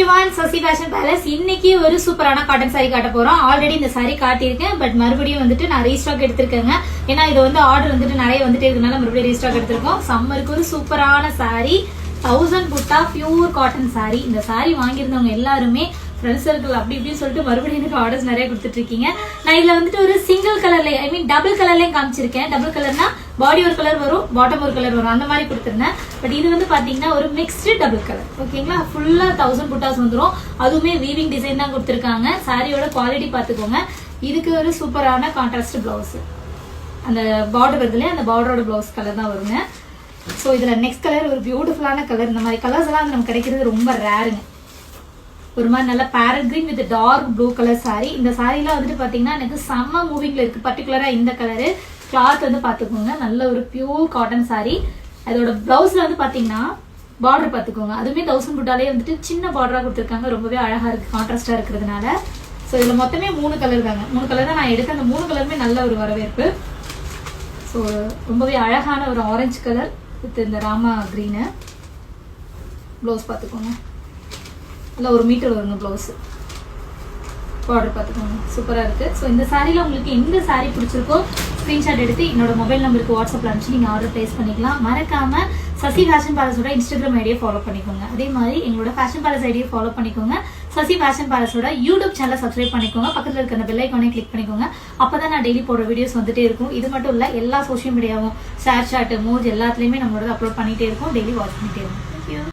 everyone, Sasi Fashion Palace. இன்னைக்கு ஒரு சூப்பரான காட்டன் saree காட்ட போறோம். ஆல்ரெடி இந்த saree காட்டியிருக்கேன், பட் மறுபடியும் வந்துட்டு நான் ரீஸ்டாக் எடுத்திருக்கேங்க. ஏன்னா இது வந்து ஆர்டர் வந்துட்டு நிறைய வந்துட்டே இருக்கனால மறுபடியும் ரீஸ்டாக் எடுத்திருக்கோம். சம்மருக்கு ஒரு சூப்பரான saree, 1000 புட்டா பியூர் காட்டன் saree. இந்த saree வாங்கியிருந்தவங்க எல்லாருமே ஃப்ரெண்ட்ஸ் சர்க்கிள் அப்படி இப்படின்னு சொல்லிட்டு மறுபடியும் எனக்கு ஆர்டர்ஸ் நிறைய கொடுத்துட்டு இருக்கீங்க. நான் இதுல வந்துட்டு ஒரு சிங்கிள் கலர்ல டபுள் கலர்லயும் காமிச்சிருக்கேன். டபுள் கலர்னா பாடி ஒரு கலர் வரும், பாட்டம் ஒரு கலர் வரும், அந்த மாதிரி கொடுத்துருந்தேன். பட் இது வந்து பாத்தீங்கன்னா ஒரு மிக்ஸ்டு டபுள் கலர். ஓகேங்களா, ஃபுல்லா 1000 புட்டாஸ் வந்துடும். அதுவுமே வீவிங் டிசைன் தான் கொடுத்துருக்காங்க. சாரியோட குவாலிட்டி பாத்துக்கோங்க. இதுக்கு ஒரு சூப்பரான கான்ட்ராஸ்ட் பிளவுஸ், அந்த பார்டர் வருதுல அந்த பார்டரோட பிளவுஸ் கலர் தான் வருங்க. ஸோ இதுல நெக்ஸ்ட் கலர் ஒரு பியூட்டிஃபுல்லான கலர். இந்த மாதிரி கலர்ஸ் எல்லாம் நமக்கு கிடைக்கிறது ரொம்ப ரேருங்க. ஒரு மாதிரி நல்ல parrot green with dark blue colour sari. இந்த சாரிலாம் வந்துட்டு பாத்தீங்கன்னா எனக்கு செம்ம மூவிங்ல இருக்கு. பர்டிகுலரா இந்த கலரு கிளாத் வந்து பாத்துக்கோங்க, நல்ல ஒரு பியூர் காட்டன் சாரி. அதோட பிளவுஸ்ல வந்து பாத்தீங்கன்னா பார்டர் பாத்துக்கோங்க, அதுவுமே 1000 புட்டாலே வந்துட்டு சின்ன பார்டரா கொடுத்துருக்காங்க. ரொம்பவே அழகா இருக்கு, கான்ட்ராஸ்டா இருக்கிறதுனால. ஸோ இதுல மொத்தமே 3 கலர் தாங்க. 3 கலர் தான் நான் எடுத்தேன். அந்த 3 கலருமே நல்ல ஒரு வரவேற்பு. ஸோ ரொம்பவே அழகான ஒரு ஆரஞ்சு கலர் வித் இந்த ராமா கிரீனு. பிளவுஸ் பாத்துக்கோங்க, இல்லை 1 மீட்டர் வருங்க பிளவுஸ். பார்டர் பார்த்துக்கோங்க, சூப்பராக இருக்கு. ஸோ இந்த சாரியில் உங்களுக்கு எந்த சாரி பிடிச்சிருக்கோ ஸ்க்ரீன்ஷாட் எடுத்து என்னோட மொபைல் நம்பருக்கு வாட்ஸ்அப்பில் அனுப்பிச்சு நீங்கள் ஆர்டர் பிளேஸ் பண்ணிக்கலாம். மறக்காம சசி ஃபேஷன் பேலஸோட இன்ஸ்டாகிராம் ஐடியை ஃபாலோ பண்ணிக்கோங்க. அதே மாதிரி எங்களோட ஃபேஷன் பேலஸ் ஐடியை ஃபாலோ பண்ணிக்கோங்க. சசி ஃபேஷன் பேலஸோட யூடியூப் சேனலை சப்ஸ்கிரைப் பண்ணிக்கோங்க. பக்கத்தில் இருக்க அந்த பெல் ஐக்கானே கிளிக் பண்ணிக்கோங்க. அப்போ தான் நான் டெய்லி போடுற வீடியோஸ் வந்துட்டே இருக்கும். இது மட்டும் இல்லை, எல்லா சோஷியல் மீடியாவும் ஷேர் சாட் மோஜ் எல்லாத்துலேயுமே நம்மளோட அப்லோட் பண்ணிகிட்டே இருக்கும். டெய்லி வாட்ச் பண்ணிட்டே இருக்கும்.